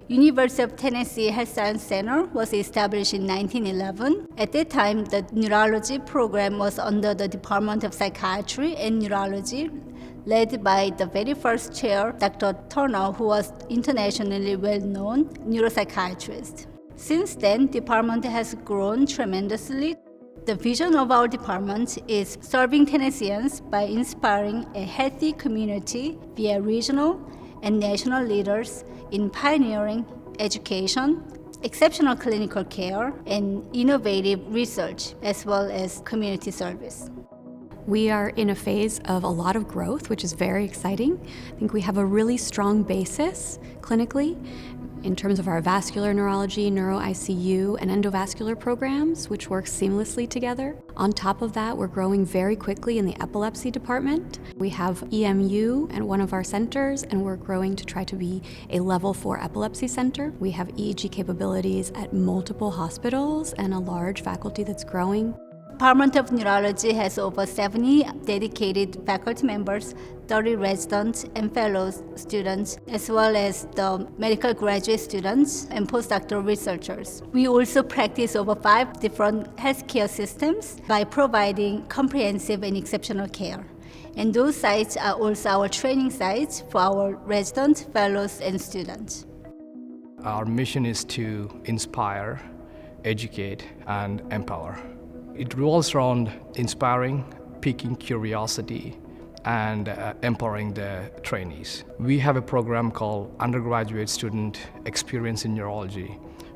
University of Tennessee Health Science Center was established in 1911. At that time, the neurology program was under the Department of Psychiatry and Neurology, led by the very first chair, Dr. Turner, who was internationally well-known neuropsychiatrist. Since then, the department has grown tremendously. The vision of our department is serving Tennesseans by inspiring a healthy community via regional and national leaders in pioneering education, exceptional clinical care, and innovative research, as well as community service. We are in a phase of a lot of growth, which is very exciting. I think we have a really strong basis clinically in terms of our vascular neurology, neuro-ICU, and endovascular programs, which work seamlessly together. On top of that, we're growing very quickly in the epilepsy department. We have EMU at one of our centers, and we're growing to try to be a level 4 epilepsy center. We have EEG capabilities at multiple hospitals and a large faculty that's growing. Department of Neurology has over 70 dedicated faculty members, 30 residents and fellows students, as well as the medical graduate students and postdoctoral researchers. We also practice over 5 different healthcare systems by providing comprehensive and exceptional care. And those sites are also our training sites for our residents, fellows, and students. Our mission is to inspire, educate, and empower. It revolves around inspiring, piquing curiosity, and empowering the trainees. We have a program called Undergraduate Student Experience in Neurology,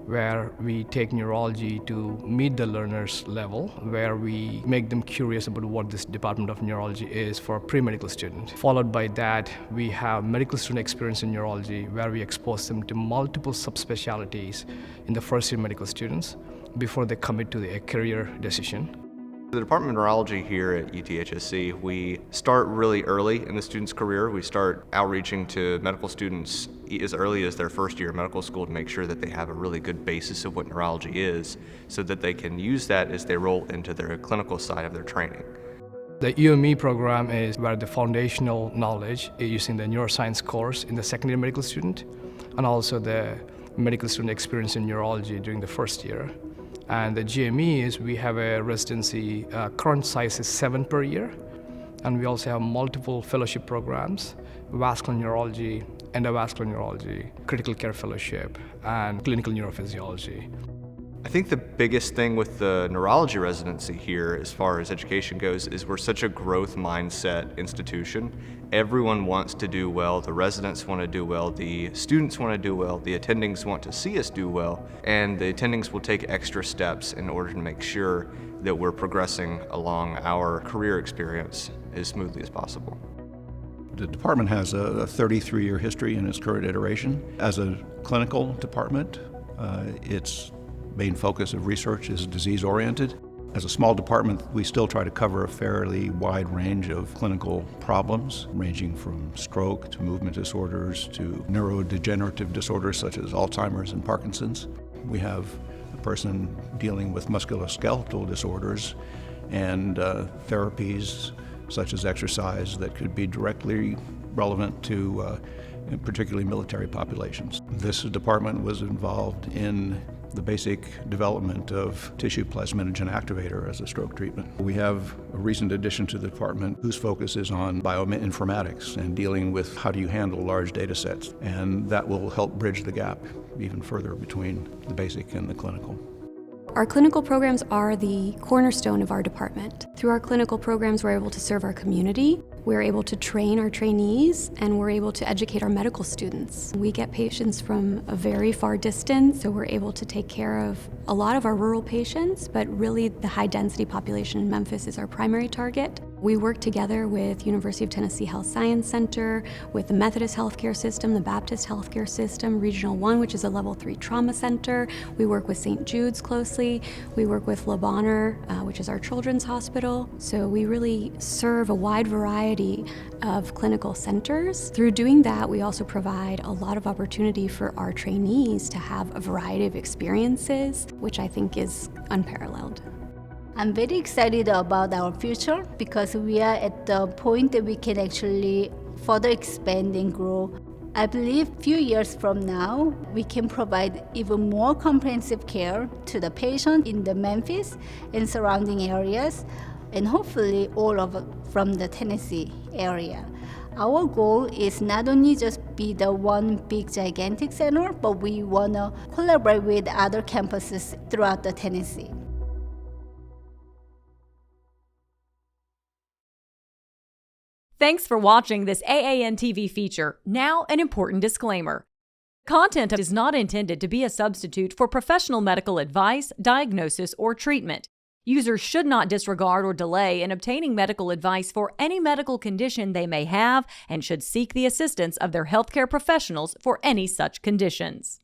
where we take neurology to meet the learner's level, where we make them curious about what this Department of Neurology is for a pre-medical student. Followed by that, we have medical student experience in neurology, where we expose them to multiple subspecialties in the first-year medical students before they commit to a career decision. The Department of Neurology here at UTHSC, we start really early in the student's career. We start outreaching to medical students as early as their first year of medical school to make sure that they have a really good basis of what neurology is, so that they can use that as they roll into their clinical side of their training. The UME program is where the foundational knowledge is using the neuroscience course in the second-year medical student, and also the medical student experience in neurology during the first year. And the GME is we have a residency, current size is 7 per year, and we also have multiple fellowship programs, vascular neurology, endovascular neurology, critical care fellowship, and clinical neurophysiology. I think the biggest thing with the neurology residency here, as far as education goes, is we're such a growth mindset institution. Everyone wants to do well, the residents want to do well, the students want to do well, the attendings want to see us do well, and the attendings will take extra steps in order to make sure that we're progressing along our career experience as smoothly as possible. The department has a 33-year history in its current iteration. As a clinical department, its main focus of research is disease-oriented. As a small department, we still try to cover a fairly wide range of clinical problems, ranging from stroke to movement disorders to neurodegenerative disorders such as Alzheimer's and Parkinson's. We have a person dealing with musculoskeletal disorders and therapies such as exercise that could be directly relevant to particularly military populations. This department was involved in the basic development of tissue plasminogen activator as a stroke treatment. We have a recent addition to the department whose focus is on bioinformatics and dealing with how do you handle large data sets, and that will help bridge the gap even further between the basic and the clinical. Our clinical programs are the cornerstone of our department. Through our clinical programs, we're able to serve our community, we're able to train our trainees, and we're able to educate our medical students. We get patients from a very far distance, so we're able to take care of a lot of our rural patients, but really the high-density population in Memphis is our primary target. We work together with University of Tennessee Health Science Center, with the Methodist Healthcare System, the Baptist Healthcare System, Regional 1, which is a level 3 trauma center. We work with St. Jude's closely. We work with Le Bonheur, which is our children's hospital. So we really serve a wide variety of clinical centers. Through doing that, we also provide a lot of opportunity for our trainees to have a variety of experiences, which I think is unparalleled. I'm very excited about our future because we are at the point that we can actually further expand and grow I believe few years from now, we can provide even more comprehensive care to the patient in the Memphis and surrounding areas, and hopefully all over from the Tennessee area. Our goal is not only just be the one big gigantic center, but we want to collaborate with other campuses throughout the Tennessee. Thanks for watching this AAN TV feature. Now, an important disclaimer. Content is not intended to be a substitute for professional medical advice, diagnosis, or treatment. Users should not disregard or delay in obtaining medical advice for any medical condition they may have and should seek the assistance of their healthcare professionals for any such conditions.